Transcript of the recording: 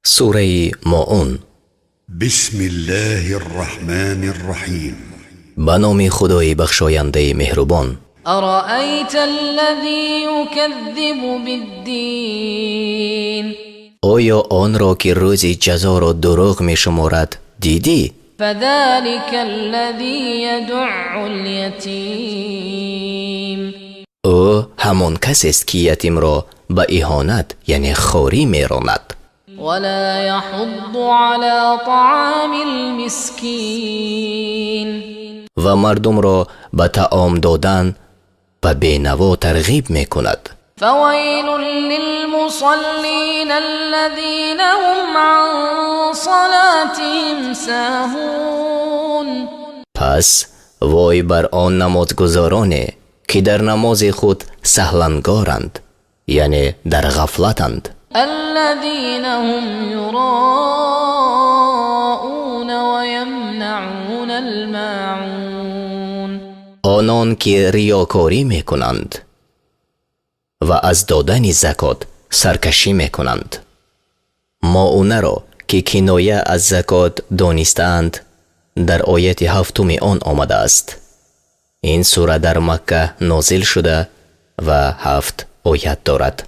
سوره ماعون. بسم الله الرحمن الرحیم. به نام خدای بخشاینده مهربان. ارأیت الذی یکذب بالدین، آیا آن را که روز جزا را دروغ می شمارد دیدی؟ فذلک الذی یدع الیتیم، او همان کسی است که یتیم را به اهانت یعنی خواری می راند ولا یحض علی طعام المسکین، و مردم را به طعام دادن به بینوا ترغیب می کند. فویل للمصلین الذین هم عن صلاتهم ساهون، پس وای بر آن نمازگزارانی که در نماز خود سهلنگارند یعنی در غفلتند. الذين هم يراءون ويمنعون الماعون، آنان که ریاکاری می کنند و از دادن زکات سرکشی می کنند. ماعونه را که کنایه از زکات دانستند در آیت 7 آن آمده است. این سوره در مکه نازل شده و 7 آیت دارد.